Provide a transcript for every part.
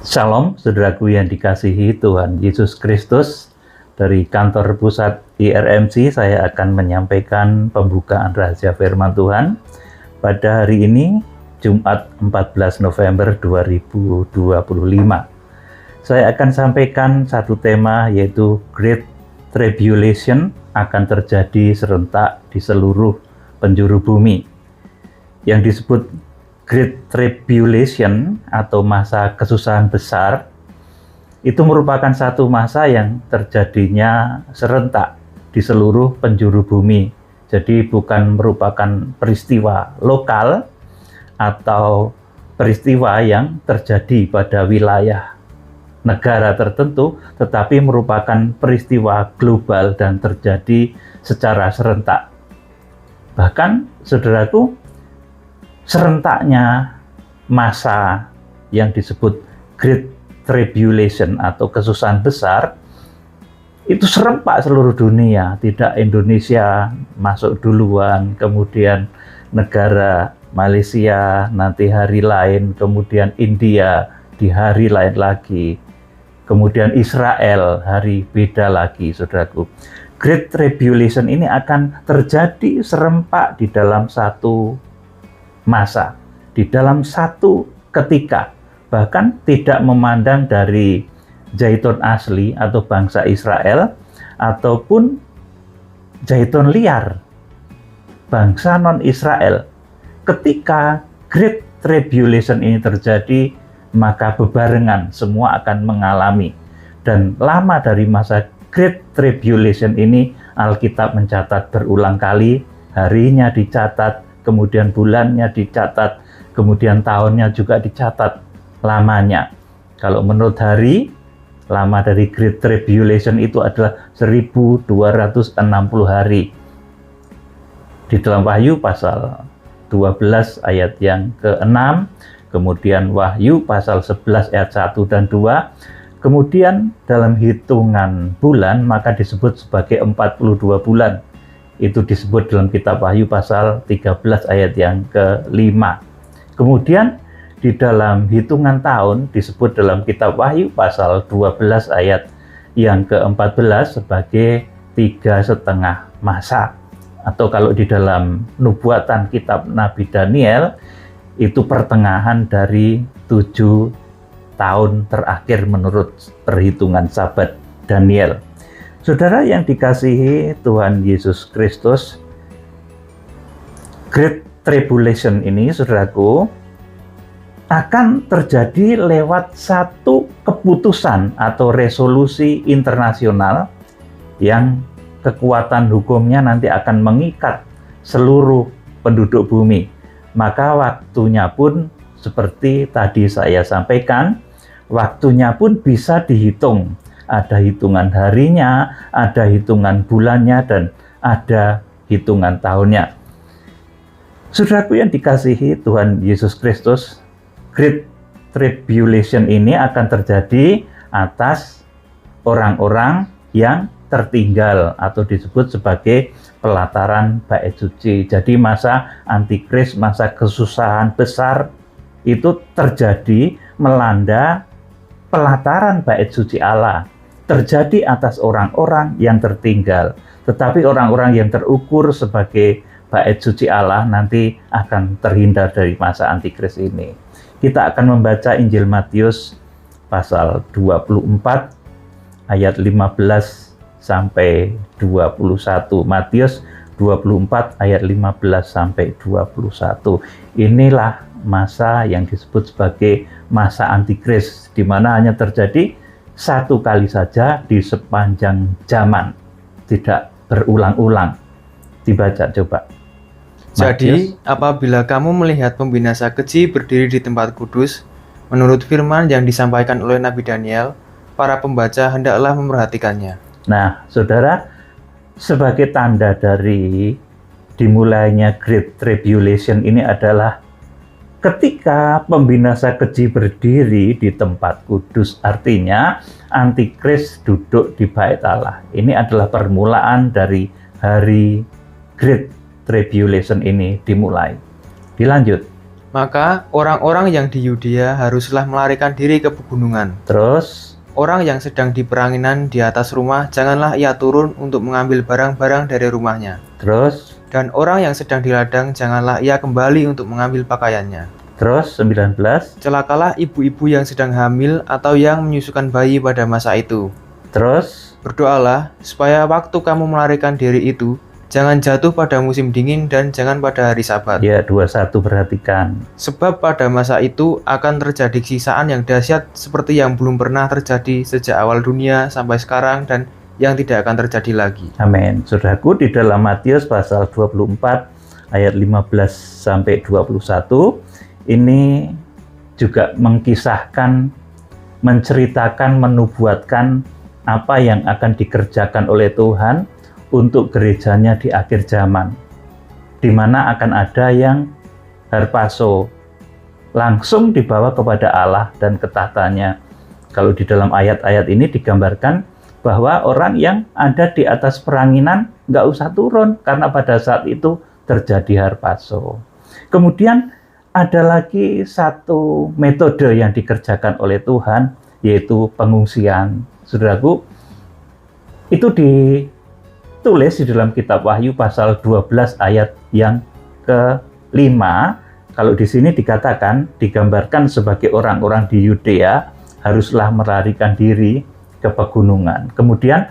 Shalom, saudaraku yang dikasihi Tuhan Yesus Kristus. Dari kantor pusat IRMC, saya akan menyampaikan pembukaan rahasia firman Tuhan pada hari ini, Jumat 14 November 2025. Saya akan sampaikan satu tema, yaitu Great Tribulation akan terjadi serentak di seluruh penjuru bumi. Yang disebut Great Tribulation atau masa kesusahan besar itu merupakan satu masa yang terjadinya serentak di seluruh penjuru bumi. Jadi bukan merupakan peristiwa lokal atau peristiwa yang terjadi pada wilayah negara tertentu, tetapi merupakan peristiwa global dan terjadi secara serentak. Bahkan, saudaraku, serentaknya masa yang disebut Great Tribulation atau kesusahan besar itu serempak seluruh dunia. Tidak Indonesia masuk duluan, kemudian negara Malaysia nanti hari lain, kemudian India di hari lain lagi, kemudian Israel hari beda lagi, saudaraku. Great Tribulation ini akan terjadi serempak di dalam satu masa, di dalam satu ketika, bahkan tidak memandang dari Zaitun asli atau bangsa Israel ataupun Zaitun liar, bangsa non-Israel. Ketika Great Tribulation ini terjadi, maka bebarengan semua akan mengalami. Dan lama dari masa Great Tribulation ini, Alkitab mencatat berulang kali, harinya dicatat, kemudian bulannya dicatat, kemudian tahunnya juga dicatat lamanya. Kalau menurut hari, lama dari Great Tribulation itu adalah 1260 hari. Di dalam Wahyu pasal 12 ayat yang ke-6, kemudian Wahyu pasal 11 ayat 1 dan 2, kemudian dalam hitungan bulan maka disebut sebagai 42 bulan. Itu disebut dalam kitab Wahyu pasal 13 ayat yang ke-5. Kemudian di dalam hitungan tahun disebut dalam kitab Wahyu pasal 12 ayat yang ke-14 sebagai 3,5 masa. Atau kalau di dalam nubuatan kitab Nabi Daniel, itu pertengahan dari 7 tahun terakhir menurut perhitungan Sabat Daniel. Saudara yang dikasihi Tuhan Yesus Kristus, Great Tribulation ini, saudaraku, akan terjadi lewat satu keputusan atau resolusi internasional yang kekuatan hukumnya nanti akan mengikat seluruh penduduk bumi. Maka waktunya pun seperti tadi saya sampaikan, waktunya pun bisa dihitung. Ada hitungan harinya, ada hitungan bulannya, dan ada hitungan tahunnya. Saudaraku yang dikasihi Tuhan Yesus Kristus, Great Tribulation ini akan terjadi atas orang-orang yang tertinggal atau disebut sebagai pelataran bait suci. Jadi masa antikris, masa kesusahan besar itu terjadi melanda pelataran bait suci Allah. Terjadi atas orang-orang yang tertinggal. Tetapi orang-orang yang terukur sebagai bait suci Allah nanti akan terhindar dari masa antikris ini. Kita akan membaca Injil Matius pasal 24 ayat 15 sampai 21. Matius 24 ayat 15 sampai 21. Inilah masa yang disebut sebagai masa antikris, di mana hanya terjadi satu kali saja di sepanjang zaman, tidak berulang-ulang. Dibaca coba. Jadi, apabila kamu melihat pembinasa keji berdiri di tempat kudus, menurut firman yang disampaikan oleh Nabi Daniel, para pembaca hendaklah memperhatikannya. Nah, saudara, sebagai tanda dari dimulainya Great Tribulation ini adalah ketika pembinasa keji berdiri di tempat kudus, artinya antikris duduk di bait Allah. Ini adalah permulaan dari hari Great Tribulation ini dimulai. Dilanjut. Maka orang-orang yang di Yudea haruslah melarikan diri ke pegunungan. Terus, Orang yang sedang di peranginan di atas rumah, janganlah ia turun untuk mengambil barang-barang dari rumahnya. terus, Dan orang yang sedang di ladang, janganlah ia kembali untuk mengambil pakaiannya. terus 19, Celakalah ibu-ibu yang sedang hamil atau yang menyusukan bayi pada masa itu. terus, Berdoalah supaya waktu kamu melarikan diri itu, jangan jatuh pada musim dingin dan jangan pada hari Sabat. ya 21 perhatikan. Sebab pada masa itu akan terjadi siksaan yang dahsyat seperti yang belum pernah terjadi sejak awal dunia sampai sekarang dan yang tidak akan terjadi lagi. Amin. Saudaraku, di dalam Matius pasal 24 ayat 15 sampai 21 ini juga mengisahkan, menceritakan, menubuatkan apa yang akan dikerjakan oleh Tuhan untuk gerejanya di akhir zaman, di mana akan ada yang harpaso langsung dibawa kepada Allah dan ketahtanya. Kalau di dalam ayat-ayat ini digambarkan bahwa orang yang ada di atas peranginan nggak usah turun karena pada saat itu terjadi harpaso. Kemudian ada lagi satu metode yang dikerjakan oleh Tuhan, yaitu pengungsian. Saudaraku, itu ditulis di dalam kitab Wahyu pasal 12 ayat yang ke-5. Kalau di sini digambarkan sebagai orang-orang di Yudea haruslah melarikan diri ke pegunungan. Kemudian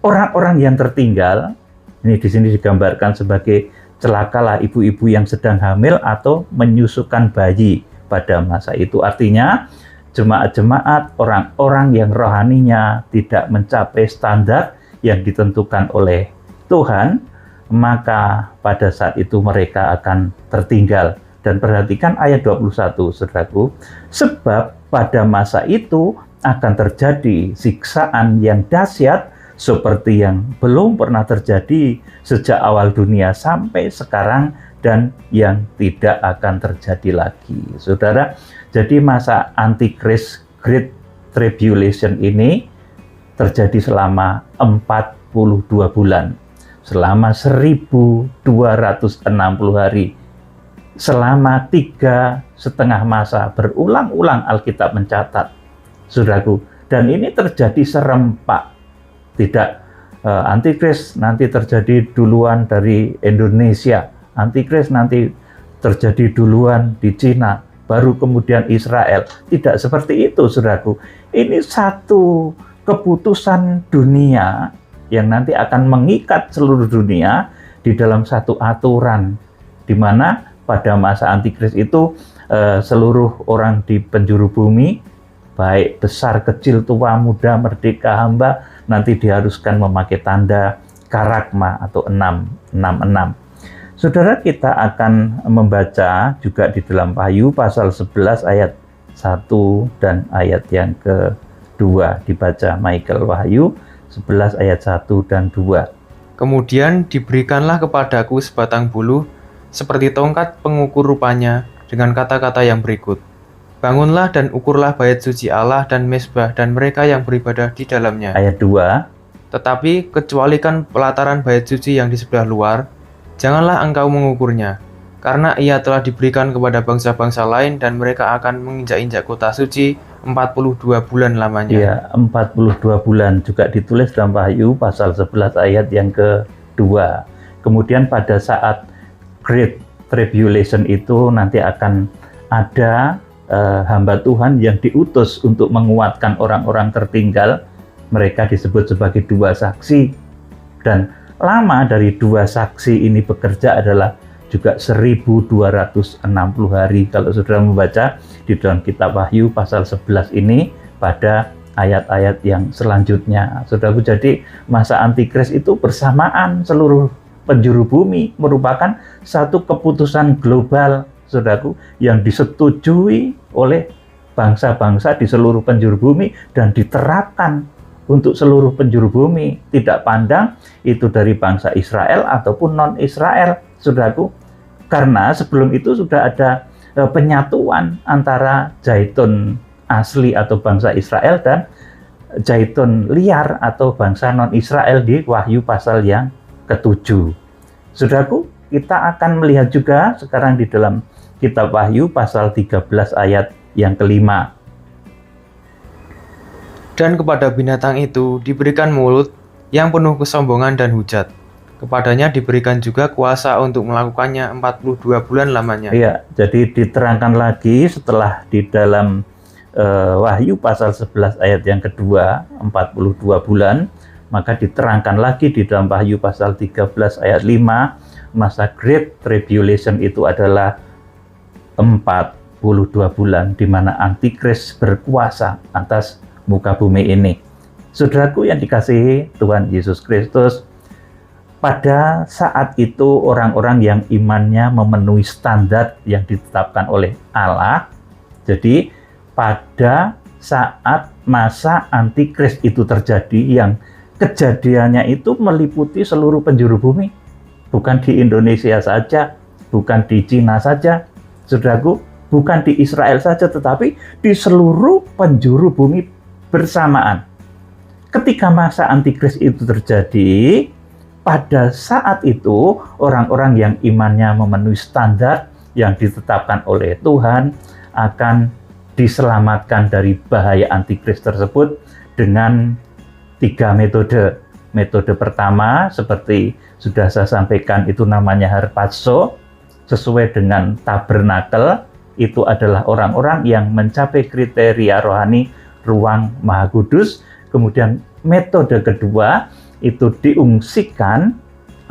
orang-orang yang tertinggal, ini di sini digambarkan sebagai celakalah ibu-ibu yang sedang hamil atau menyusukan bayi pada masa itu. Artinya jemaat-jemaat, orang-orang yang rohaninya tidak mencapai standar yang ditentukan oleh Tuhan, maka pada saat itu mereka akan tertinggal. Dan perhatikan ayat 21, saudaraku, sebab pada masa itu akan terjadi siksaan yang dahsyat seperti yang belum pernah terjadi sejak awal dunia sampai sekarang dan yang tidak akan terjadi lagi. Saudara, jadi masa Antikris Great Tribulation ini terjadi selama 42 bulan, selama 1260 hari, selama 3,5 masa. Berulang-ulang Alkitab mencatat, saudaraku, dan ini terjadi serempak. Tidak Antikris nanti terjadi duluan dari Indonesia, Antikris nanti terjadi duluan di Cina, baru kemudian Israel. Tidak seperti itu, saudaraku. Ini satu keputusan dunia yang nanti akan mengikat seluruh dunia di dalam satu aturan, di mana pada masa Antikris itu seluruh orang di penjuru bumi, baik besar, kecil, tua, muda, merdeka, hamba, nanti diharuskan memakai tanda karakma atau 666. Saudara, kita akan membaca juga di dalam Wahyu pasal 11 ayat 1 dan ayat yang kedua. Dibaca Michael, Wahyu 11 ayat 1 dan 2. Kemudian diberikanlah kepadaku sebatang buluh seperti tongkat pengukur rupanya dengan kata-kata yang berikut. Bangunlah dan ukurlah bait suci Allah dan mezbah dan mereka yang beribadah di dalamnya. Ayat 2. Tetapi kecualikan pelataran bait suci yang di sebelah luar, janganlah engkau mengukurnya, karena ia telah diberikan kepada bangsa-bangsa lain dan mereka akan menginjak-injak kota suci 42 bulan lamanya. Ya, 42 bulan juga ditulis dalam Wahyu pasal 11 ayat yang kedua. Kemudian pada saat Great Tribulation itu nanti akan ada hamba Tuhan yang diutus untuk menguatkan orang-orang tertinggal. Mereka disebut sebagai dua saksi, dan lama dari dua saksi ini bekerja adalah juga 1260 hari. Kalau saudara membaca di dalam kitab Wahyu pasal 11 ini pada ayat-ayat yang selanjutnya, saudaraku, jadi masa Antikris itu bersamaan seluruh penjuru bumi, merupakan satu keputusan global, saudaraku, yang disetujui oleh bangsa-bangsa di seluruh penjuru bumi dan diterapkan untuk seluruh penjuru bumi, tidak pandang itu dari bangsa Israel ataupun non-Israel, saudaraku. Karena sebelum itu sudah ada penyatuan antara Zaitun asli atau bangsa Israel dan Zaitun liar atau bangsa non-Israel di Wahyu pasal yang ke-7. Saudaraku, kita akan melihat juga sekarang di dalam Kitab Wahyu pasal 13 ayat yang kelima. Dan kepada binatang itu diberikan mulut yang penuh kesombongan dan hujat. Kepadanya diberikan juga kuasa untuk melakukannya 42 bulan lamanya. Iya, jadi diterangkan lagi setelah di dalam Wahyu pasal 11 ayat yang kedua, 42 bulan, maka diterangkan lagi di dalam Wahyu pasal 13 ayat 5, masa Great Tribulation itu adalah 42 bulan di mana Antikris berkuasa atas muka bumi ini. Saudaraku yang dikasihi Tuhan Yesus Kristus, pada saat itu orang-orang yang imannya memenuhi standar yang ditetapkan oleh Allah. Jadi pada saat masa Antikris itu terjadi, yang kejadiannya itu meliputi seluruh penjuru bumi, bukan di Indonesia saja, bukan di Cina saja, saudaraku, bukan di Israel saja, tetapi di seluruh penjuru bumi bersamaan. Ketika masa Antikris itu terjadi, pada saat itu orang-orang yang imannya memenuhi standar yang ditetapkan oleh Tuhan akan diselamatkan dari bahaya Antikris tersebut dengan 3 metode. Metode pertama, seperti sudah saya sampaikan, itu namanya harpazo, sesuai dengan tabernakel. Itu adalah orang-orang yang mencapai kriteria rohani ruang Maha Kudus. Kemudian metode kedua, itu diungsikan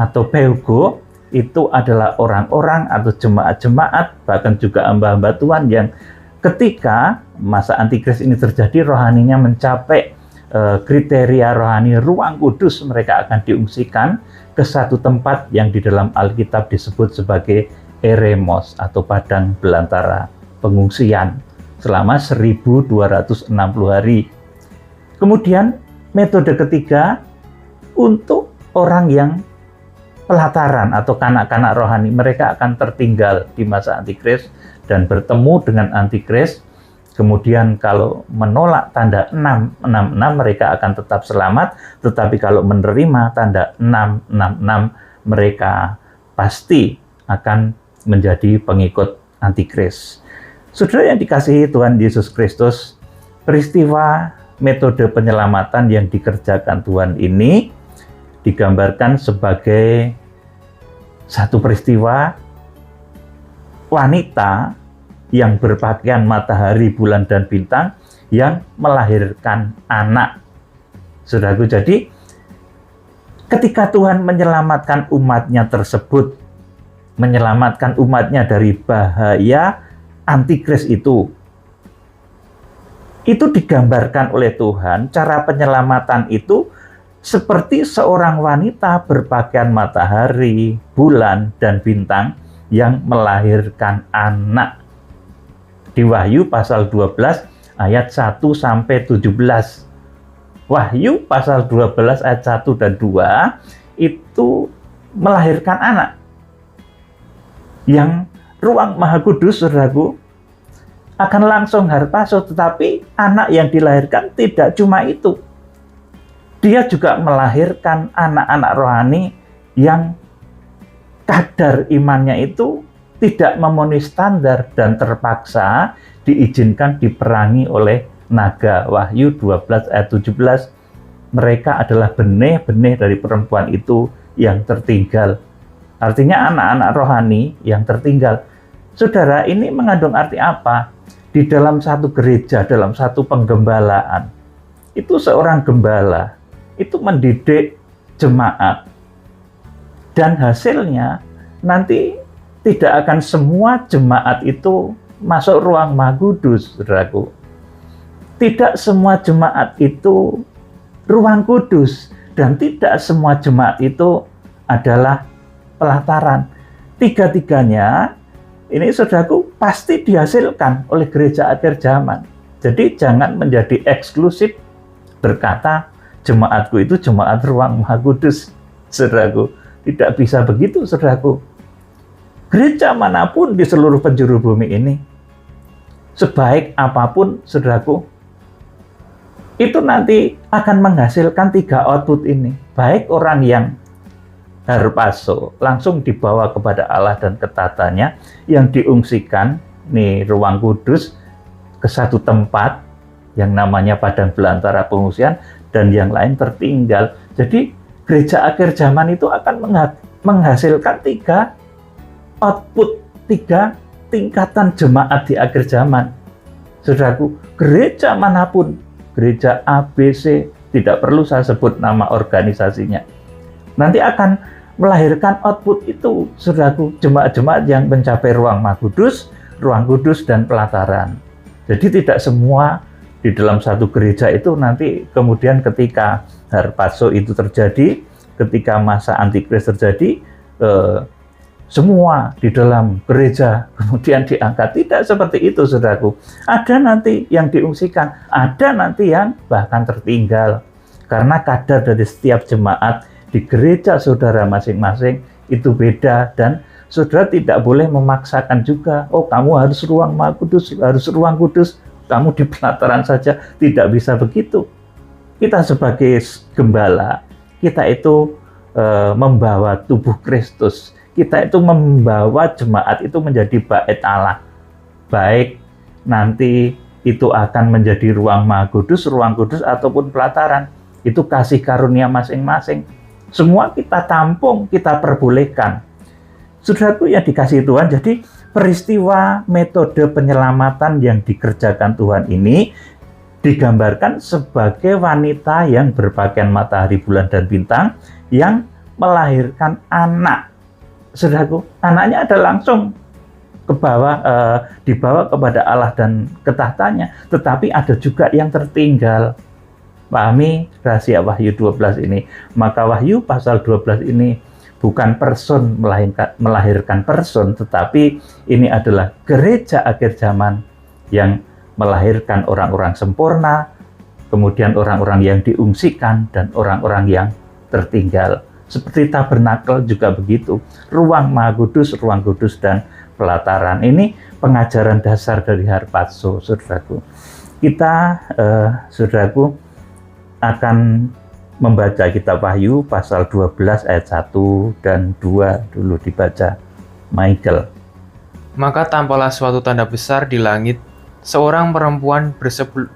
atau peugo, itu adalah orang-orang atau jemaat-jemaat, bahkan juga hamba-hamba Tuhan yang ketika masa Antikris ini terjadi, rohaninya mencapai kriteria rohani ruang kudus, mereka akan diungsikan ke satu tempat yang di dalam Alkitab disebut sebagai eremos atau padang belantara pengungsian selama 1260 hari. Kemudian metode ketiga, untuk orang yang pelataran atau kanak-kanak rohani, mereka akan tertinggal di masa Antikris dan bertemu dengan Antikris. Kemudian kalau menolak tanda 666, mereka akan tetap selamat, tetapi kalau menerima tanda 666, mereka pasti akan menjadi pengikut Antikris. Saudara yang dikasihi Tuhan Yesus Kristus, peristiwa metode penyelamatan yang dikerjakan Tuhan ini digambarkan sebagai satu peristiwa wanita yang berpakaian matahari, bulan, dan bintang yang melahirkan anak. Saudaraku, jadi ketika Tuhan menyelamatkan umatnya tersebut, menyelamatkan umatnya dari bahaya Antikris itu digambarkan oleh Tuhan, cara penyelamatan itu seperti seorang wanita berpakaian matahari, bulan, dan bintang yang melahirkan anak. Di Wahyu pasal 12 ayat 1 sampai 17. Wahyu pasal 12 ayat 1 dan 2 itu melahirkan anak. Yang ruang Maha Kudus, saudaraku, akan langsung harpazo, tetapi anak yang dilahirkan tidak cuma itu. Dia juga melahirkan anak-anak rohani yang kadar imannya itu tidak memenuhi standar dan terpaksa diizinkan diperangi oleh naga. Wahyu 12 ayat 17. Mereka adalah benih-benih dari perempuan itu yang tertinggal. Artinya anak-anak rohani yang tertinggal. Saudara, ini mengandung arti apa? Di dalam satu gereja, dalam satu penggembalaan, itu seorang gembala itu mendidik jemaat, dan hasilnya nanti tidak akan semua jemaat itu masuk ruang Maha Kudus, saudaraku. Tidak semua jemaat itu ruang kudus, dan tidak semua jemaat itu adalah pelataran. Tiga-tiganya ini, saudaraku, pasti dihasilkan oleh gereja akhir zaman. Jadi jangan menjadi eksklusif berkata jemaatku itu jemaat ruang Maha Kudus, saudaraku. Tidak bisa begitu, saudaraku. Gereja manapun di seluruh penjuru bumi ini, sebaik apapun, saudaraku, itu nanti akan menghasilkan 3 output ini. Baik orang yang harpazo, langsung dibawa kepada Allah dan ke tahtanya, yang diungsikan nih ruang kudus ke satu tempat yang namanya padang belantara pengungsian, dan yang lain tertinggal. Jadi gereja akhir zaman itu akan menghasilkan 3 output, 3 tingkatan jemaat di akhir zaman. Saudaraku, gereja manapun, gereja ABC, tidak perlu saya sebut nama organisasinya, nanti akan melahirkan output itu, saudaraku, jemaat-jemaat yang mencapai ruang Maha Kudus, ruang kudus, dan pelataran. Jadi tidak semua di dalam satu gereja itu nanti kemudian ketika harpazo itu terjadi, ketika masa antikris terjadi, semua di dalam gereja kemudian diangkat. Tidak seperti itu, saudaraku. Ada nanti yang diungsikan, ada nanti yang bahkan tertinggal. Karena kadar dari setiap jemaat di gereja saudara masing-masing itu beda, dan saudara tidak boleh memaksakan juga, oh kamu harus ruang Maha Kudus, harus ruang kudus, kamu di pelataran saja. Tidak bisa begitu. Kita sebagai gembala, kita itu membawa tubuh Kristus, kita itu membawa jemaat itu menjadi bait Allah. Baik nanti itu akan menjadi ruang Maha Kudus, ruang kudus, ataupun pelataran, itu kasih karunia masing-masing. Semua kita tampung, kita perbolehkan. Saudaraku yang dikasihi Tuhan, jadi peristiwa metode penyelamatan yang dikerjakan Tuhan ini digambarkan sebagai wanita yang berpakaian matahari, bulan, dan bintang yang melahirkan anak. Saudaraku, anaknya ada langsung dibawa kepada Allah dan ke tahtanya, tetapi ada juga yang tertinggal. Pahami rahasia Wahyu 12 ini. Maka Wahyu pasal 12 ini bukan person melahirkan person, tetapi ini adalah gereja akhir zaman yang melahirkan orang-orang sempurna, kemudian orang-orang yang diungsikan, dan orang-orang yang tertinggal. Seperti tabernakel juga begitu. Ruang Maha Kudus, ruang kudus, dan pelataran. Ini pengajaran dasar dari harpazo, saudaraku. Kita, saudaraku, akan membaca kitab Wahyu pasal 12 ayat 1 dan 2 dulu dibaca. Michael. Maka tampaklah suatu tanda besar di langit, seorang perempuan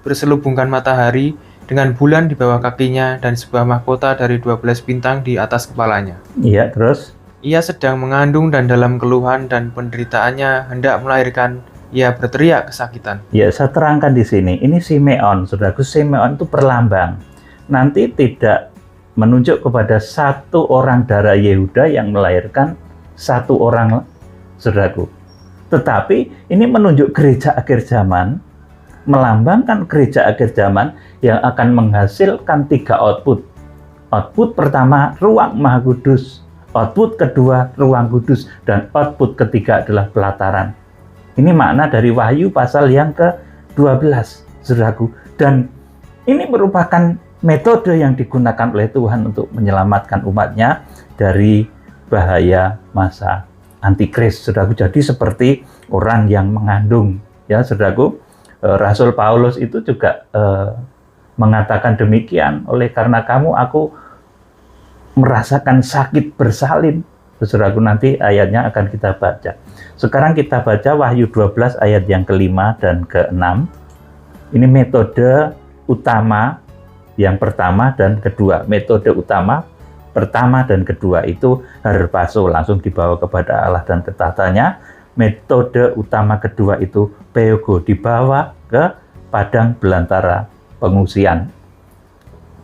berselubungkan matahari dengan bulan di bawah kakinya dan sebuah mahkota dari 12 bintang di atas kepalanya. Iya, terus? Ia sedang mengandung dan dalam keluhan dan penderitaannya hendak melahirkan, ia berteriak kesakitan. Ya, saya terangkan di sini. Ini Simeon, saudaraku. Simeon itu perlambang. Nanti tidak menunjuk kepada satu orang darah Yehuda yang melahirkan satu orang, saudaraku. Tetapi ini menunjuk gereja akhir zaman, melambangkan gereja akhir zaman yang akan menghasilkan 3 output. Output pertama, ruang Maha Kudus. Output kedua, ruang kudus. Dan output ketiga adalah pelataran. Ini makna dari Wahyu pasal yang ke-12, saudaraku. Dan ini merupakan metode yang digunakan oleh Tuhan untuk menyelamatkan umatnya dari bahaya masa antikris, saudaraku. Jadi seperti orang yang mengandung, ya saudaraku. Rasul Paulus itu juga mengatakan demikian, oleh karena kamu aku merasakan sakit bersalin. Saudaraku, nanti ayatnya akan kita baca. Sekarang kita baca Wahyu 12 ayat yang ke-5 dan ke-6. Ini metode utama yang pertama dan kedua. Metode utama pertama dan kedua itu harpazo, langsung dibawa kepada Allah dan ke tahtanya. Metode utama kedua itu peogo, dibawa ke padang belantara pengungsian.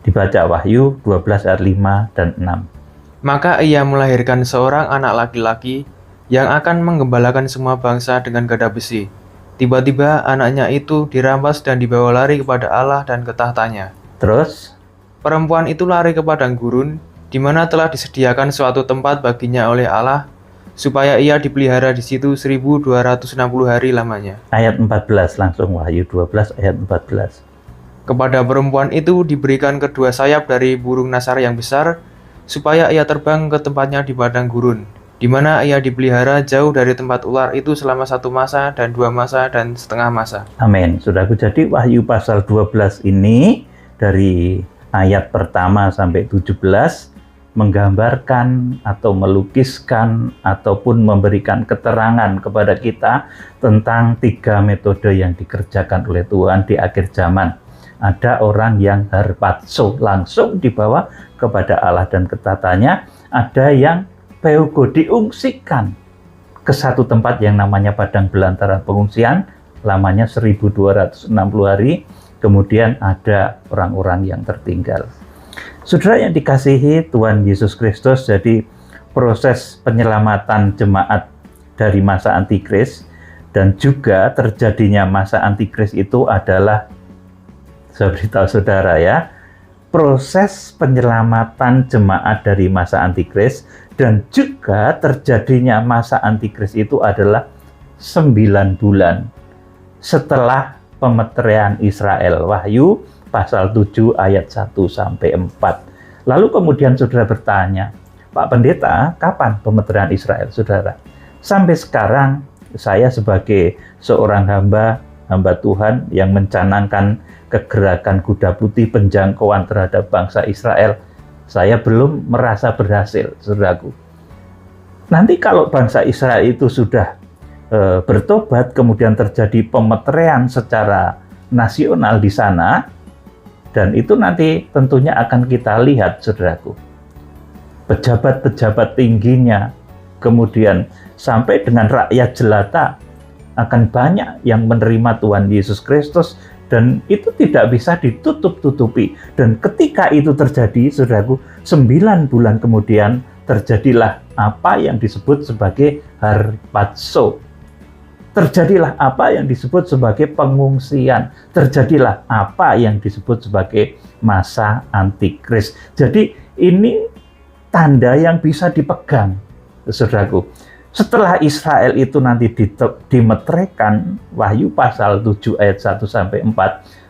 Dibaca Wahyu 12 ayat 5 dan 6. Maka ia melahirkan seorang anak laki-laki yang akan menggembalakan semua bangsa dengan gada besi. Tiba-tiba anaknya itu dirampas dan dibawa lari kepada Allah dan ke tahtanya. Terus, perempuan itu lari ke padang gurun, di mana telah disediakan suatu tempat baginya oleh Allah, supaya ia dipelihara di situ 1260 hari lamanya. Ayat 14 langsung, Wahyu 12 ayat 14. Kepada perempuan itu diberikan kedua sayap dari burung nasar yang besar, supaya ia terbang ke tempatnya di padang gurun, di mana ia dipelihara jauh dari tempat ular itu selama 1 masa dan 2 masa dan setengah masa. Amin. Saudaraku, jadi Wahyu pasal 12 ini dari ayat pertama sampai 17 menggambarkan atau melukiskan ataupun memberikan keterangan kepada kita tentang 3 metode yang dikerjakan oleh Tuhan di akhir zaman. Ada orang yang harpazo, langsung dibawa kepada Allah dan ketatannya. Ada yang peugo, diungsikan ke satu tempat yang namanya padang belantara pengungsian, lamanya 1260 hari. Kemudian ada orang-orang yang tertinggal. Saudara yang dikasihi Tuhan Yesus Kristus, jadi proses penyelamatan jemaat dari masa antikris dan juga terjadinya masa antikris itu adalah, saya beritahu saudara ya, proses penyelamatan jemaat dari masa antikris dan juga terjadinya masa antikris itu adalah 9 bulan setelah pemeterian Israel. Wahyu pasal 7 ayat 1-4. Lalu kemudian saudara bertanya, Pak Pendeta, kapan pemeterian Israel, saudara? Sampai sekarang saya sebagai seorang hamba Tuhan yang mencanangkan kegerakan kuda putih penjangkauan terhadap bangsa Israel, saya belum merasa berhasil, saudaraku. Nanti kalau bangsa Israel itu sudah bertobat, kemudian terjadi pemeterian secara nasional di sana, dan itu nanti tentunya akan kita lihat, saudaraku. Pejabat-pejabat tingginya, kemudian sampai dengan rakyat jelata, akan banyak yang menerima Tuhan Yesus Kristus, dan itu tidak bisa ditutup-tutupi. Dan ketika itu terjadi, saudaraku, 9 bulan kemudian terjadilah apa yang disebut sebagai harpazo. Terjadilah apa yang disebut sebagai pengungsian. Terjadilah apa yang disebut sebagai masa antikris. Jadi ini tanda yang bisa dipegang, saudaraku. Setelah Israel itu nanti dimeteraikan, Wahyu pasal 7 ayat 1-4,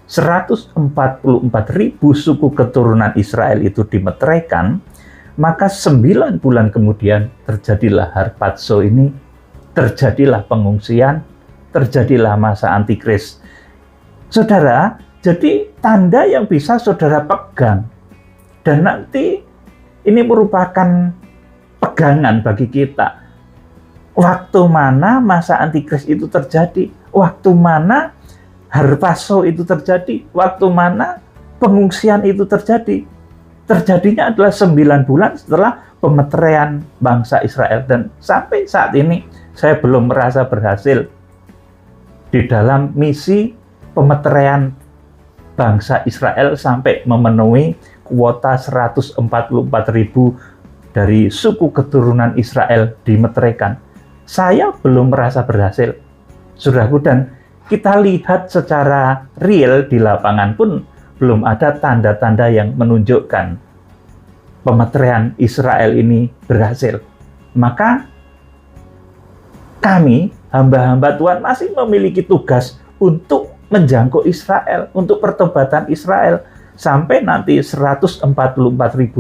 144.000 suku keturunan Israel itu dimeteraikan, maka 9 bulan kemudian terjadilah harpazo ini, terjadilah pengungsian, terjadilah masa antikris. Saudara, jadi tanda yang bisa saudara pegang. Dan nanti ini merupakan pegangan bagi kita. Waktu mana masa antikris itu terjadi, waktu mana harpazo itu terjadi, waktu mana pengungsian itu terjadi. Terjadinya adalah 9 bulan setelah pemeteraian bangsa Israel. Dan sampai saat ini saya belum merasa berhasil di dalam misi pemeteraian bangsa Israel sampai memenuhi kuota 144.000 dari suku keturunan Israel dimeteraikan. Saya belum merasa berhasil, saudaraku, dan kita lihat secara real di lapangan pun belum ada tanda-tanda yang menunjukkan pemeteraian Israel ini berhasil. Maka kami, hamba-hamba Tuhan, masih memiliki tugas untuk menjangkau Israel, untuk pertobatan Israel, sampai nanti 144.000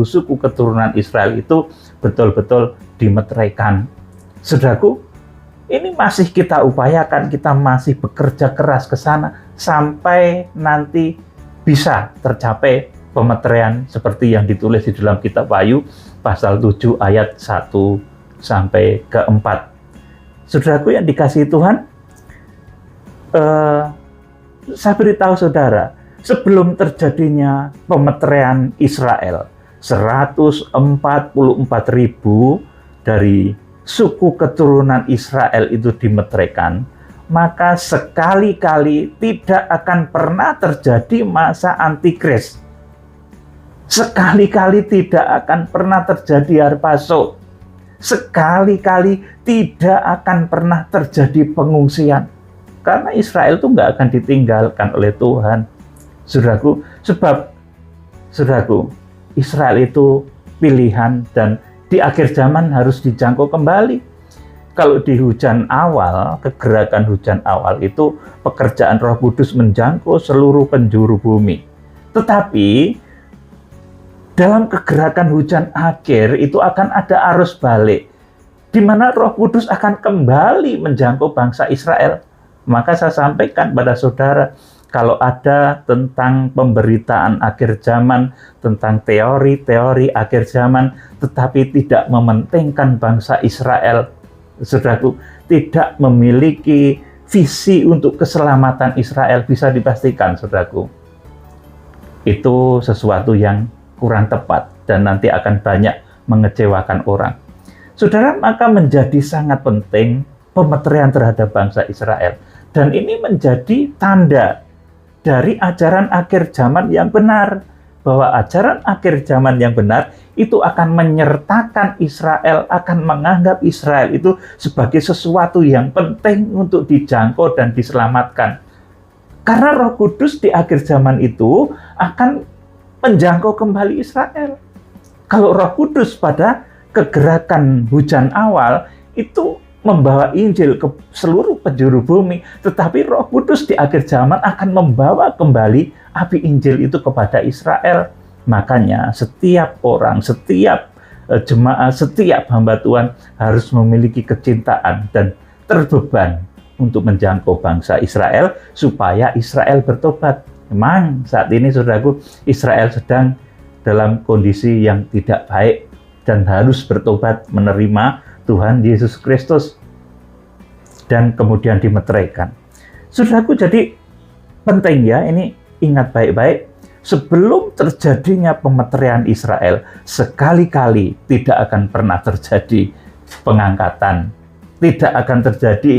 suku keturunan Israel itu betul-betul dimeteraikan. Saudaraku, ini masih kita upayakan, kita masih bekerja keras ke sana, sampai nanti bisa tercapai pemeteraian seperti yang ditulis di dalam kitab Wahyu, pasal 7 ayat 1-4. Saudaraku yang dikasihi Tuhan, saya beritahu saudara, sebelum terjadinya pemeteraian Israel, 144.000 dari suku keturunan Israel itu dimeteraikan, maka sekali-kali tidak akan pernah terjadi masa antikris. Sekali-kali tidak akan pernah terjadi harpazo. Sekali-kali tidak akan pernah terjadi pengungsian. Karena Israel itu nggak akan ditinggalkan oleh Tuhan. Saudaraku, sebab saudaraku, Israel itu pilihan dan di akhir zaman harus dijangkau kembali. Kalau di hujan awal, kegerakan hujan awal itu pekerjaan Roh Kudus menjangkau seluruh penjuru bumi. Tetapi dalam kegerakan hujan akhir itu akan ada arus balik, di mana Roh Kudus akan kembali menjangkau bangsa Israel. Maka saya sampaikan pada saudara, kalau ada tentang pemberitaan akhir zaman, tentang teori-teori akhir zaman, tetapi tidak mementingkan bangsa Israel, saudaraku, tidak memiliki visi untuk keselamatan Israel, bisa dipastikan, saudaraku, itu sesuatu yang kurang tepat dan nanti akan banyak mengecewakan orang. Saudara, maka menjadi sangat penting pemeterian terhadap bangsa Israel. Dan ini menjadi tanda dari ajaran akhir zaman yang benar. Bahwa ajaran akhir zaman yang benar itu akan menyertakan Israel, akan menganggap Israel itu sebagai sesuatu yang penting untuk dijangkau dan diselamatkan. Karena Roh Kudus di akhir zaman itu akan menjangkau kembali Israel. Kalau Roh Kudus pada kegerakan hujan awal itu membawa Injil ke seluruh penjuru bumi, tetapi Roh Kudus di akhir zaman akan membawa kembali api Injil itu kepada Israel. Makanya setiap orang, setiap jemaat, setiap hamba Tuhan harus memiliki kecintaan dan terbeban untuk menjangkau bangsa Israel supaya Israel bertobat. Memang saat ini, saudaraku, Israel sedang dalam kondisi yang tidak baik dan harus bertobat menerima Tuhan Yesus Kristus dan kemudian dimeteraikan. Saudaraku, jadi penting ya, ini ingat baik-baik, sebelum terjadinya pemeterian Israel, sekali-kali tidak akan pernah terjadi pengangkatan, tidak akan terjadi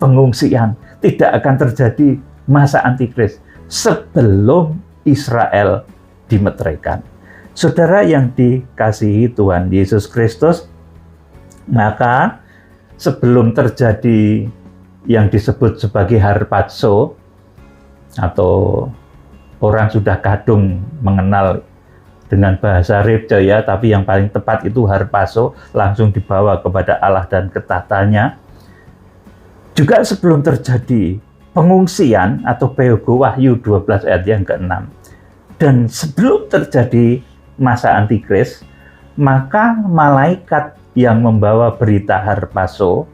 pengungsian, tidak akan terjadi masa antikris sebelum Israel dimeteraikan. Saudara yang dikasihi Tuhan Yesus Kristus, maka sebelum terjadi yang disebut sebagai harpazo, atau orang sudah kadung mengenal dengan bahasa Rebja ya, tapi yang paling tepat itu harpazo, langsung dibawa kepada Allah dan ketahtanya. Juga sebelum terjadi pengungsian atau Peogo, Wahyu 12 ayat yang ke-6. Dan sebelum terjadi masa antikris, maka malaikat yang membawa berita harpazo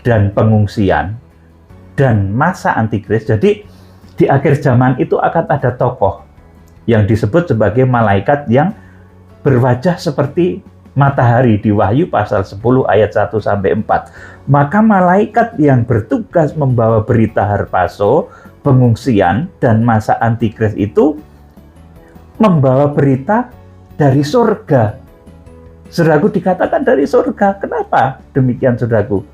dan pengungsian dan masa antikris. Jadi di akhir zaman itu akan ada tokoh yang disebut sebagai malaikat yang berwajah seperti matahari di Wahyu pasal 10 ayat 1 sampai 4. Maka malaikat yang bertugas membawa berita harpazo, pengungsian dan masa antikris itu membawa berita dari surga. Saudaraku, dikatakan dari surga. Kenapa demikian, saudaraku?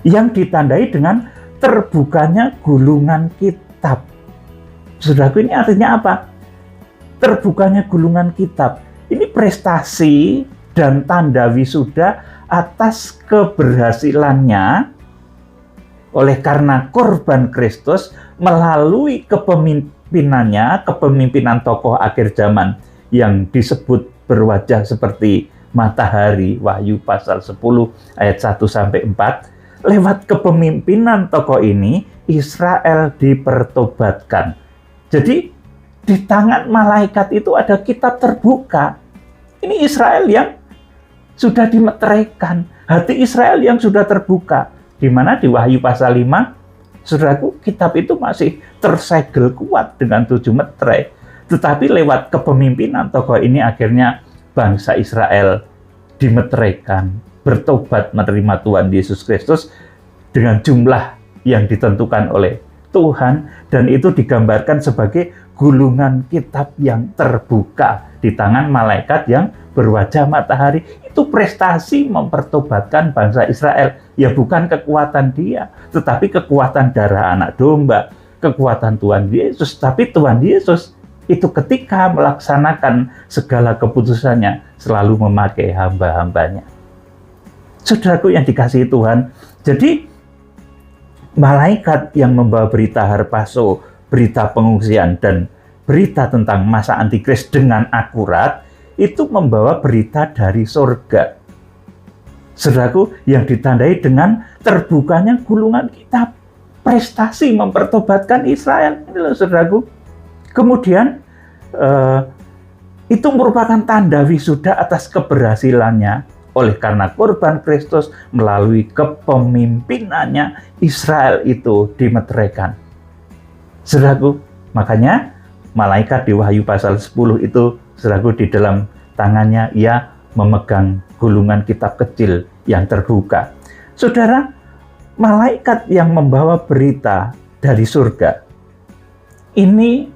Yang ditandai dengan terbukanya gulungan kitab. Saudaraku, ini artinya apa? Terbukanya gulungan kitab. Ini prestasi dan tanda wisuda atas keberhasilannya oleh karena korban Kristus melalui kepemimpinannya, kepemimpinan tokoh akhir zaman yang disebut berwajah seperti matahari, Wahyu pasal 10 ayat 1 sampai 4. Lewat kepemimpinan tokoh ini Israel dipertobatkan. Jadi di tangan malaikat itu ada kitab terbuka. Ini Israel yang sudah dimeteraikan, hati Israel yang sudah terbuka. Di mana di Wahyu pasal 5, saudaraku, kitab itu masih tersegel kuat dengan 7 meterai. Tetapi lewat kepemimpinan tokoh ini akhirnya bangsa Israel dimeteraikan, bertobat menerima Tuhan Yesus Kristus dengan jumlah yang ditentukan oleh Tuhan, dan itu digambarkan sebagai gulungan kitab yang terbuka di tangan malaikat yang berwajah matahari. Itu prestasi mempertobatkan bangsa Israel. Ya bukan kekuatan dia, tetapi kekuatan darah anak domba, kekuatan Tuhan Yesus. Tapi Tuhan Yesus itu ketika melaksanakan segala keputusannya selalu memakai hamba-hambanya. Saudaraku yang dikasihi Tuhan, jadi malaikat yang membawa berita harpazo, berita pengungsian, dan berita tentang masa antikris dengan akurat, itu membawa berita dari surga. Saudaraku, yang ditandai dengan terbukanya gulungan kitab, prestasi mempertobatkan Israel. Ini loh, saudaraku. Kemudian, itu merupakan tanda wisuda atas keberhasilannya oleh karena korban Kristus melalui kepemimpinannya Israel itu dimeteraikan. Saudaraku, makanya malaikat di Wahyu pasal 10 itu, saudaraku, di dalam tangannya ia memegang gulungan kitab kecil yang terbuka. Saudara, malaikat yang membawa berita dari surga ini,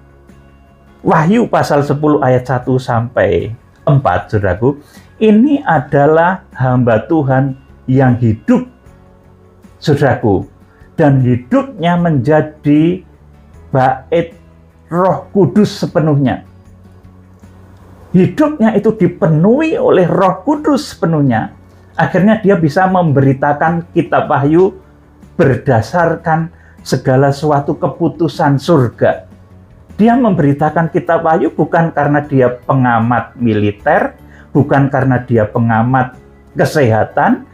Wahyu pasal 10 ayat 1 sampai 4, saudaraku, ini adalah hamba Tuhan yang hidup, saudaraku, dan hidupnya menjadi bait Roh Kudus sepenuhnya. Hidupnya itu dipenuhi oleh Roh Kudus sepenuhnya. Akhirnya dia bisa memberitakan kitab Wahyu berdasarkan segala suatu keputusan surga. Dia memberitakan kitab Wahyu bukan karena dia pengamat militer, bukan karena dia pengamat kesehatan,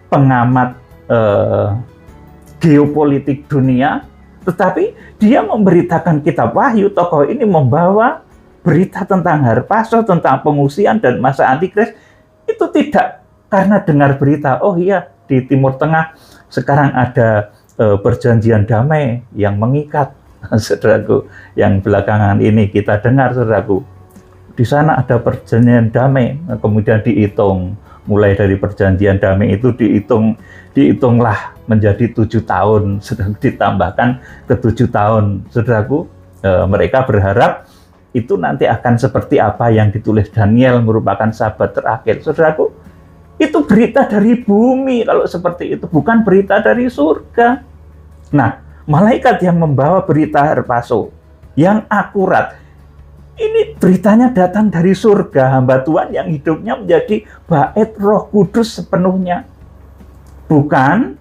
pengamat geopolitik dunia, tetapi dia memberitakan kitab Wahyu. Tokoh ini membawa berita tentang Harpaso, tentang pengungsian dan masa antikris. Itu tidak karena dengar berita, oh iya, di Timur Tengah sekarang ada perjanjian damai yang mengikat, saudaraku, yang belakangan ini kita dengar, saudaraku. Di sana ada perjanjian damai, kemudian dihitung, mulai dari perjanjian damai itu dihitunglah menjadi 7 tahun, sudah ditambahkan ke 7 tahun, saudaraku. Mereka berharap itu nanti akan seperti apa yang ditulis Daniel, merupakan sahabat terakhir, saudaraku. Itu berita dari bumi kalau seperti itu, bukan berita dari surga. Nah, malaikat yang membawa berita Harpaso yang akurat, ini beritanya datang dari surga, hamba Tuhan yang hidupnya menjadi bait Roh Kudus sepenuhnya. Bukan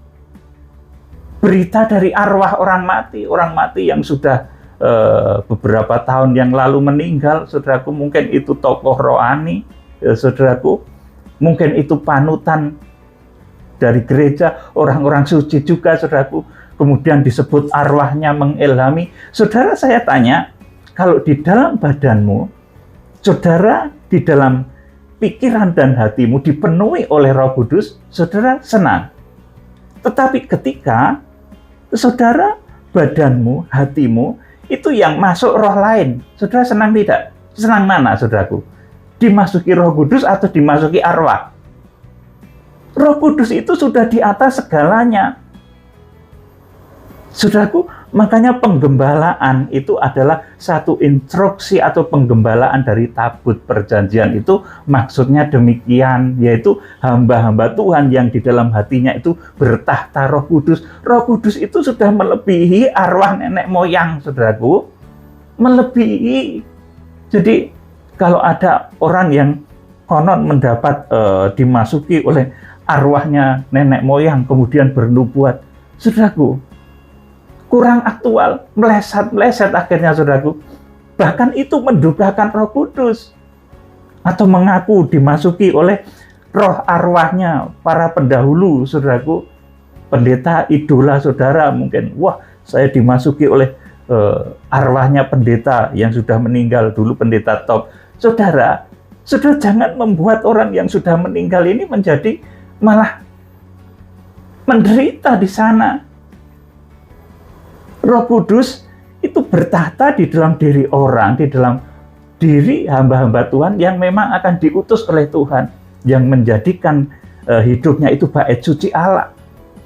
berita dari arwah orang mati yang sudah beberapa tahun yang lalu meninggal, saudaraku. Mungkin itu tokoh rohani, saudaraku. Mungkin itu panutan dari gereja, orang-orang suci juga, saudaraku. Kemudian disebut arwahnya mengilhami. Saudara, saya tanya, kalau di dalam badanmu, saudara, di dalam pikiran dan hatimu dipenuhi oleh Roh Kudus, saudara senang. Tetapi ketika saudara, badanmu, hatimu, itu yang masuk roh lain, saudara senang tidak? Senang mana, saudaraku? Dimasuki Roh Kudus atau dimasuki arwah? Roh Kudus itu sudah di atas segalanya, saudaraku. Makanya penggembalaan itu adalah satu instruksi atau penggembalaan dari tabut perjanjian. Itu maksudnya demikian, yaitu hamba-hamba Tuhan yang di dalam hatinya itu bertahta Roh Kudus. Roh Kudus itu sudah melebihi arwah nenek moyang, saudaraku. Melebihi. Jadi kalau ada orang yang konon mendapat dimasuki oleh arwahnya nenek moyang kemudian bernubuat, saudaraku, kurang aktual, meleset akhirnya, saudaraku. Bahkan itu mendukakan Roh Kudus. Atau mengaku dimasuki oleh roh arwahnya para pendahulu, saudaraku. Pendeta idola saudara mungkin. Wah, saya dimasuki oleh arwahnya pendeta yang sudah meninggal dulu, pendeta top. Saudara jangan membuat orang yang sudah meninggal ini menjadi malah menderita di sana. Roh Kudus itu bertahta di dalam diri orang, di dalam diri hamba-hamba Tuhan yang memang akan diutus oleh Tuhan, yang menjadikan hidupnya itu bait suci Allah.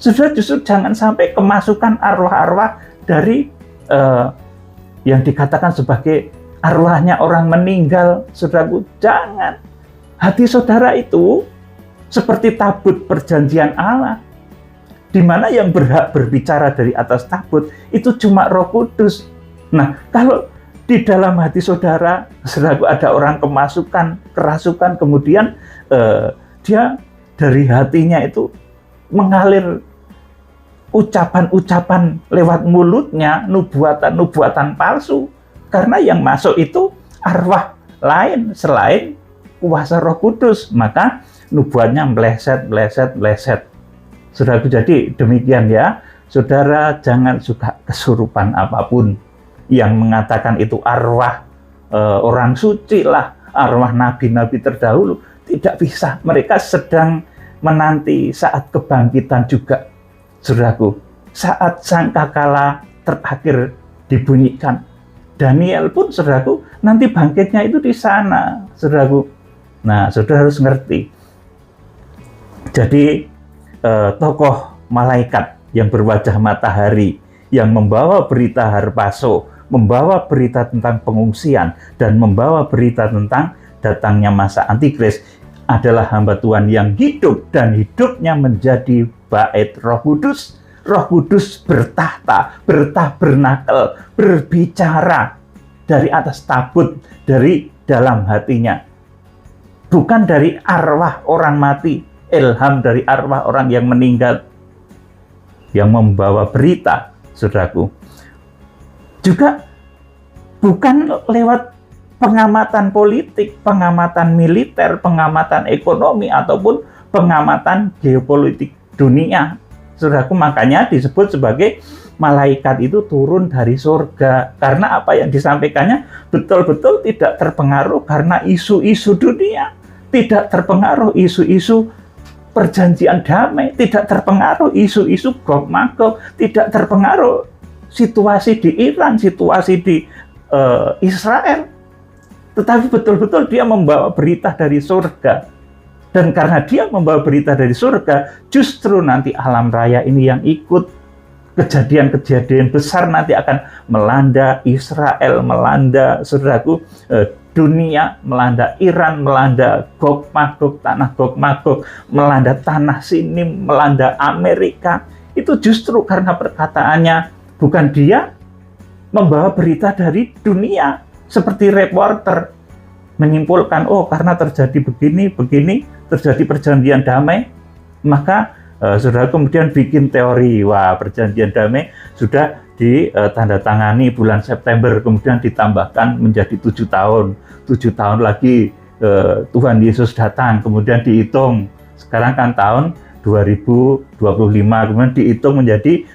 Saudara, justru jangan sampai kemasukan arwah-arwah dari yang dikatakan sebagai arwahnya orang meninggal, saudaraku. Jangan. Hati saudara itu seperti tabut perjanjian Allah, di mana yang berhak berbicara dari atas tabut itu cuma Roh Kudus. Nah, kalau di dalam hati saudara, saudaraku, ada orang kerasukan, kemudian dia dari hatinya itu mengalir ucapan-ucapan lewat mulutnya, nubuatan palsu. Karena yang masuk itu arwah lain selain kuasa Roh Kudus, maka nubuatnya meleset. Saudaraku, jadi demikian ya. Saudara jangan suka kesurupan apapun yang mengatakan itu arwah orang suci lah, arwah nabi-nabi terdahulu. Tidak bisa. Mereka sedang menanti saat kebangkitan juga, saudaraku. Saat sangkakala terakhir dibunyikan. Daniel pun, saudaraku, nanti bangkitnya itu di sana, saudaraku. Nah, saudara harus ngerti. Jadi, tokoh malaikat yang berwajah matahari, yang membawa berita harpaso, membawa berita tentang pengungsian, dan membawa berita tentang datangnya masa antikris, adalah hamba Tuhan yang hidup, dan hidupnya menjadi bait Roh Kudus. Roh Kudus bertahta, bertabernakel, berbicara dari atas tabut, dari dalam hatinya. Bukan dari arwah orang mati, ilham dari arwah orang yang meninggal, yang membawa berita, saudaraku. Juga bukan lewat pengamatan politik, pengamatan militer, pengamatan ekonomi, ataupun pengamatan geopolitik dunia. Saudaraku, makanya disebut sebagai malaikat itu turun dari surga. Karena apa yang disampaikannya betul-betul tidak terpengaruh karena isu-isu dunia. Tidak terpengaruh isu-isu perjanjian damai. Tidak terpengaruh isu-isu Gog Magog. Tidak terpengaruh situasi di Iran, situasi di Israel. Tetapi betul-betul dia membawa berita dari surga. Dan karena dia membawa berita dari surga, justru nanti alam raya ini yang ikut. Kejadian-kejadian besar nanti akan melanda Israel, melanda, saudaraku, dunia, melanda Iran, melanda Gog Magog, tanah Gog Magog, melanda tanah sini, melanda Amerika. Itu justru karena perkataannya, bukan dia membawa berita dari dunia. Seperti reporter menyimpulkan, oh karena terjadi begini, terjadi perjanjian damai, maka saudara kemudian bikin teori, wah perjanjian damai sudah ditandatangani bulan September, kemudian ditambahkan menjadi 7 tahun. 7 tahun lagi Tuhan Yesus datang, kemudian dihitung, sekarang kan tahun 2025, kemudian dihitung menjadi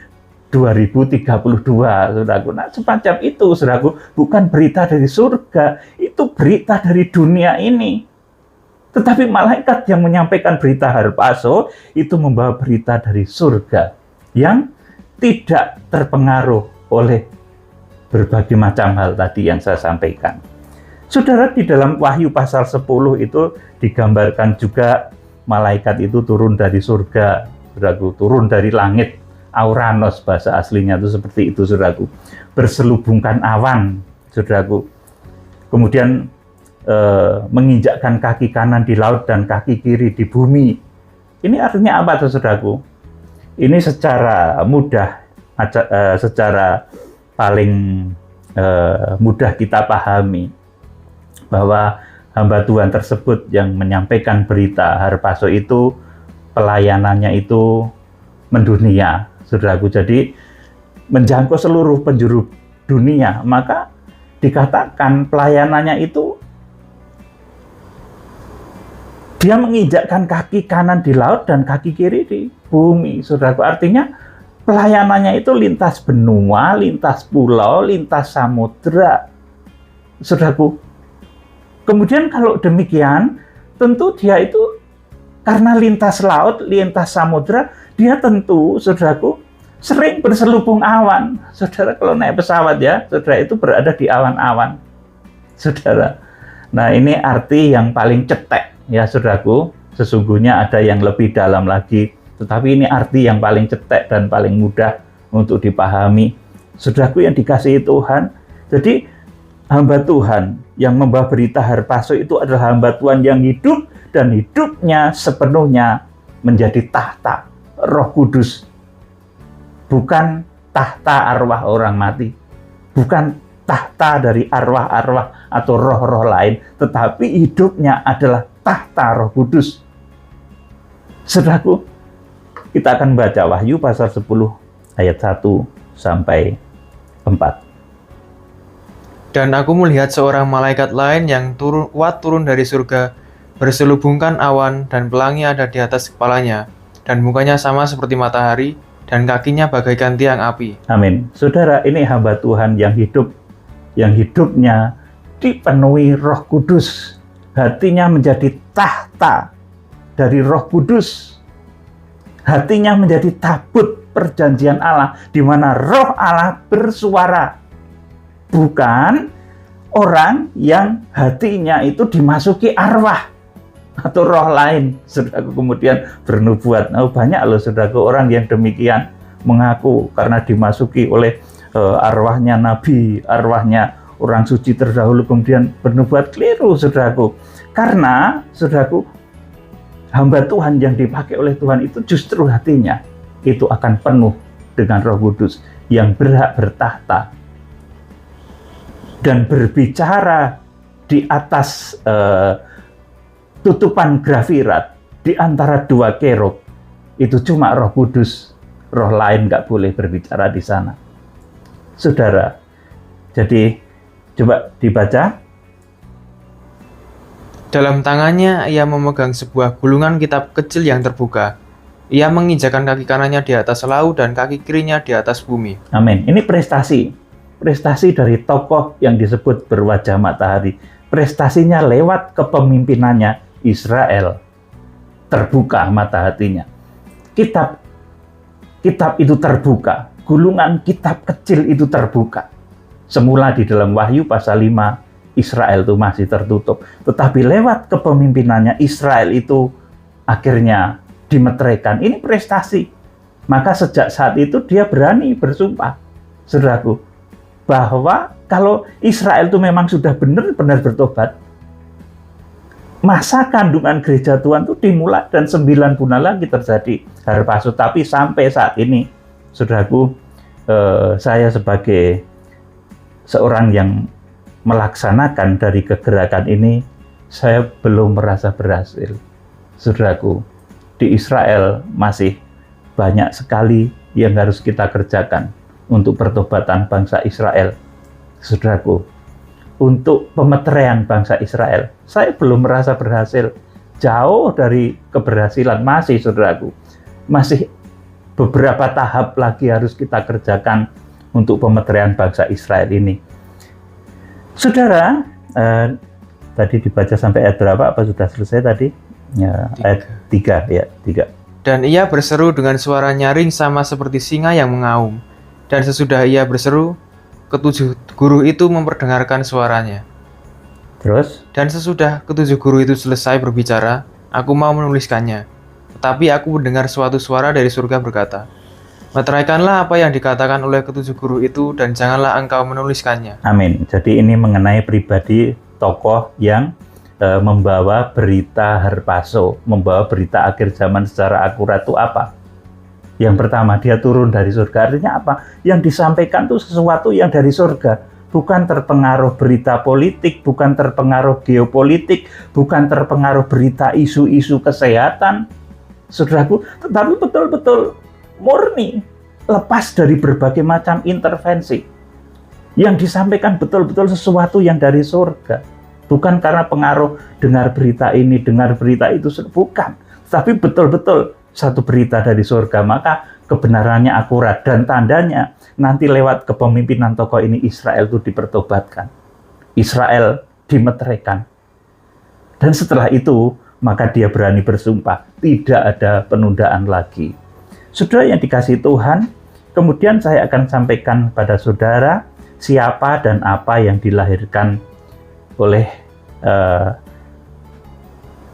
2032, saudaraku. Nah, semacam itu, saudaraku, bukan berita dari surga, itu berita dari dunia ini. Tetapi malaikat yang menyampaikan berita harpaso itu membawa berita dari surga yang tidak terpengaruh oleh berbagai macam hal tadi yang saya sampaikan. Saudara, di dalam Wahyu pasal 10 itu digambarkan juga malaikat itu turun dari surga, saudaraku, turun dari langit. Auranos bahasa aslinya itu seperti itu, saudaraku. Berselubungkan awan, saudaraku. Kemudian menginjakkan kaki kanan di laut dan kaki kiri di bumi. Ini artinya apa, saudaraku? Ini secara mudah, secara paling mudah kita pahami bahwa hamba Tuhan tersebut yang menyampaikan berita harpaso itu pelayanannya itu mendunia, saudaraku. Jadi menjangkau seluruh penjuru dunia, maka dikatakan pelayanannya itu dia menginjakkan kaki kanan di laut dan kaki kiri di bumi, saudaraku. Artinya pelayanannya itu lintas benua, lintas pulau, lintas samudra, saudaraku. Kemudian kalau demikian, tentu dia itu karena lintas laut, lintas samudra, dia tentu, saudaraku, sering berselubung awan. Saudara kalau naik pesawat ya, saudara itu berada di awan-awan, saudara. Nah, ini arti yang paling cetek ya, saudaraku. Sesungguhnya ada yang lebih dalam lagi, tetapi ini arti yang paling cetek dan paling mudah untuk dipahami, saudaraku yang dikasihi Tuhan. Jadi hamba Tuhan yang membawa berita harpaso itu adalah hamba Tuhan yang hidup, dan hidupnya sepenuhnya menjadi tahta Roh Kudus. Bukan tahta arwah orang mati, bukan tahta dari arwah-arwah atau roh-roh lain, tetapi hidupnya adalah tahta Roh Kudus. Saudaraku, kita akan baca Wahyu pasal 10 ayat 1 sampai 4. Dan aku melihat seorang malaikat lain yang turun dari surga, berselubungkan awan, dan pelangi ada di atas kepalanya, dan mukanya sama seperti matahari, dan kakinya bagaikan tiang api. Amin. Saudara, ini hamba Tuhan yang hidup, yang hidupnya dipenuhi Roh Kudus. Hatinya menjadi tahta dari Roh Kudus. Hatinya menjadi tabut perjanjian Allah, di mana Roh Allah bersuara bukan orang yang hatinya itu dimasuki arwah atau roh lain, saudaraku, kemudian bernubuat. Banyak loh, saudaraku, orang yang demikian mengaku karena dimasuki oleh arwahnya nabi, arwahnya orang suci terdahulu, kemudian bernubuat. Keliru, saudaraku. Karena, saudaraku, hamba Tuhan yang dipakai oleh Tuhan itu justru hatinya itu akan penuh dengan Roh Kudus yang berhak bertahta dan berbicara di atas tutupan grafirat di antara dua kerub. Itu cuma Roh Kudus, roh lain nggak boleh berbicara di sana, saudara. Jadi coba dibaca. Dalam tangannya ia memegang sebuah gulungan kitab kecil yang terbuka. Ia menginjakkan kaki kanannya di atas laut dan kaki kirinya di atas bumi. Amin. Ini prestasi dari tokoh yang disebut berwajah matahari. Prestasinya lewat kepemimpinannya Israel. Terbuka mata hatinya. Kitab itu terbuka. Gulungan kitab kecil itu terbuka. Semula di dalam Wahyu pasal 5, Israel itu masih tertutup. Tetapi lewat kepemimpinannya Israel itu akhirnya dimeteraikan. Ini prestasi. Maka sejak saat itu dia berani bersumpah, saudaraku, bahwa kalau Israel itu memang sudah benar-benar bertobat, masa kandungan gereja Tuhan itu dimulai dan 9 bulan lagi terjadi harpazo. Tapi sampai saat ini, saudaraku, saya sebagai seorang yang melaksanakan dari kegerakan ini, saya belum merasa berhasil, saudaraku. Di Israel masih banyak sekali yang harus kita kerjakan untuk pertobatan bangsa Israel, saudaraku. Untuk pemeteraian bangsa Israel, saya belum merasa berhasil. Jauh dari keberhasilan masih, saudaraku. Masih beberapa tahap lagi harus kita kerjakan untuk pemeteraian bangsa Israel ini. Saudara, tadi dibaca sampai ayat berapa? Apa sudah selesai tadi? Ya, ayat 3 ya, 3. Dan ia berseru dengan suara nyaring sama seperti singa yang mengaum. Dan sesudah ia berseru, ketujuh guru itu memperdengarkan suaranya. Terus? Dan sesudah ketujuh guru itu selesai berbicara, aku mau menuliskannya. Tetapi aku mendengar suatu suara dari surga berkata, meteraikanlah apa yang dikatakan oleh ketujuh guru itu dan janganlah engkau menuliskannya. Amin. Jadi ini mengenai pribadi tokoh yang membawa berita harpazo, membawa berita akhir zaman secara akurat. Itu apa? Yang pertama, dia turun dari surga. Artinya apa? Yang disampaikan itu sesuatu yang dari surga. Bukan terpengaruh berita politik, bukan terpengaruh geopolitik, bukan terpengaruh berita isu-isu kesehatan, saudaraku, tetapi betul-betul murni, lepas dari berbagai macam intervensi. Yang disampaikan betul-betul sesuatu yang dari surga. Bukan karena pengaruh dengar berita ini, dengar berita itu, bukan. Tapi betul-betul satu berita dari surga, maka kebenarannya akurat. Dan tandanya nanti lewat kepemimpinan tokoh ini Israel itu dipertobatkan. Israel dimeteraikan. Dan setelah itu, maka dia berani bersumpah, tidak ada penundaan lagi. Saudara yang dikasihi Tuhan, kemudian saya akan sampaikan pada saudara siapa dan apa yang dilahirkan oleh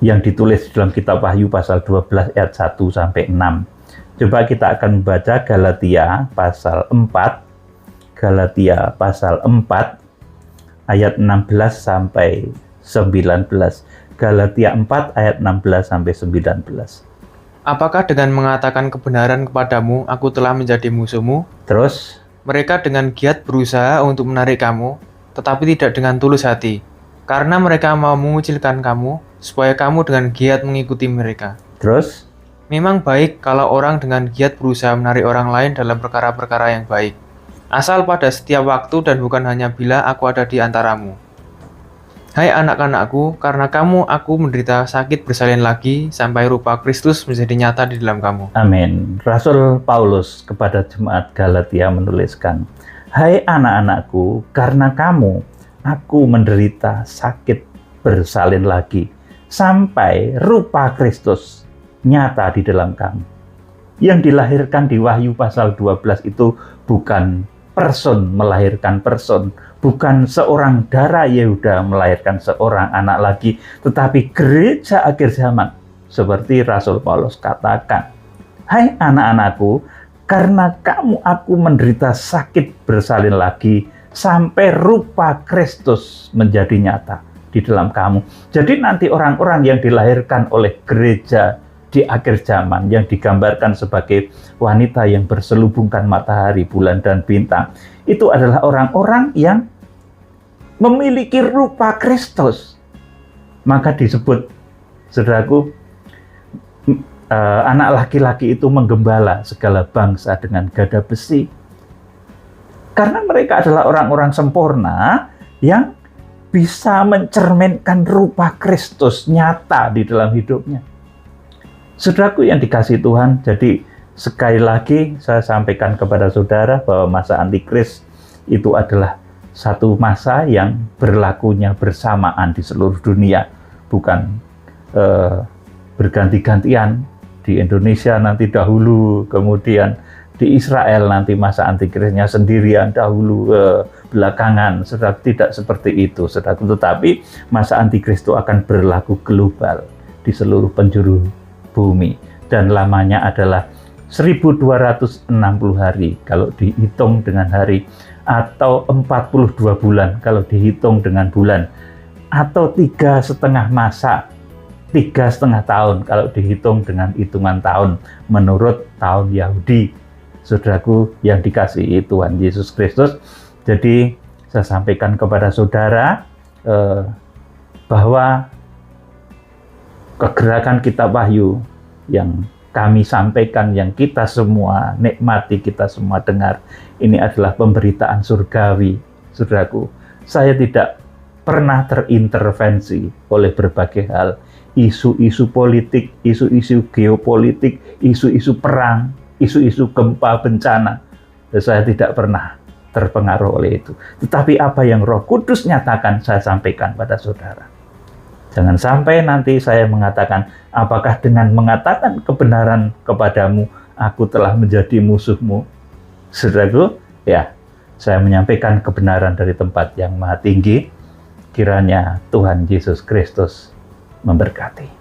yang ditulis dalam kitab Wahyu pasal 12 ayat 1 sampai 6. Coba kita akan membaca Galatia pasal 4. Galatia pasal 4 ayat 16 sampai 19. Galatia 4 ayat 16 sampai 19. Apakah dengan mengatakan kebenaran kepadamu aku telah menjadi musuhmu? Terus Mereka dengan giat berusaha untuk menarik kamu, tetapi tidak dengan tulus hati. Karena mereka mau mengucilkan kamu, supaya kamu dengan giat mengikuti mereka. Terus Memang baik kalau orang dengan giat berusaha menarik orang lain dalam perkara-perkara yang baik. Asal pada setiap waktu dan bukan hanya bila aku ada di antaramu. Hai anak-anakku, karena kamu aku menderita sakit bersalin lagi, sampai rupa Kristus menjadi nyata di dalam kamu. amin. Rasul Paulus kepada jemaat Galatia menuliskan, hai anak-anakku, karena kamu aku menderita sakit bersalin lagi, sampai rupa Kristus nyata di dalam kamu. Yang dilahirkan di Wahyu pasal 12 itu bukan person melahirkan person, bukan seorang darah Yehuda melahirkan seorang anak lagi, tetapi gereja akhir zaman. Seperti Rasul Paulus katakan, hai anak-anakku, karena kamu aku menderita sakit bersalin lagi, sampai rupa Kristus menjadi nyata di dalam kamu. Jadi nanti orang-orang yang dilahirkan oleh gereja di akhir zaman, yang digambarkan sebagai wanita yang berselubungkan matahari, bulan, dan bintang, itu adalah orang-orang yang memiliki rupa Kristus. Maka disebut, saudaraku, anak laki-laki itu menggembala segala bangsa dengan gada besi. Karena mereka adalah orang-orang sempurna yang bisa mencerminkan rupa Kristus nyata di dalam hidupnya. Saudaraku yang dikasihi Tuhan, jadi sekali lagi saya sampaikan kepada saudara bahwa masa antikris itu adalah satu masa yang berlakunya bersamaan di seluruh dunia, bukan berganti-gantian. Di Indonesia nanti dahulu, kemudian di Israel nanti masa antikrisnya sendirian dahulu, belakangan. Saudara, tidak seperti itu, saudara. Tetapi masa antikris itu akan berlaku global di seluruh penjuru bumi, dan lamanya adalah 1260 hari kalau dihitung dengan hari, atau 42 bulan kalau dihitung dengan bulan, atau 3,5 masa, 3,5 tahun kalau dihitung dengan hitungan tahun menurut tahun Yahudi. Saudaraku yang dikasihi Tuhan Yesus Kristus, jadi saya sampaikan kepada saudara bahwa kegerakan kitab Wahyu yang kami sampaikan, yang kita semua nikmati, kita semua dengar, ini adalah pemberitaan surgawi. Saudaraku, saya tidak pernah terintervensi oleh berbagai hal, isu-isu politik, isu-isu geopolitik, isu-isu perang, isu-isu gempa bencana. Saya tidak pernah terpengaruh oleh itu. Tetapi apa yang Roh Kudus nyatakan, saya sampaikan pada saudara. Jangan sampai nanti saya mengatakan, apakah dengan mengatakan kebenaran kepadamu, aku telah menjadi musuhmu. Saudaraku, ya, saya menyampaikan kebenaran dari tempat yang maha tinggi. Kiranya Tuhan Yesus Kristus memberkati.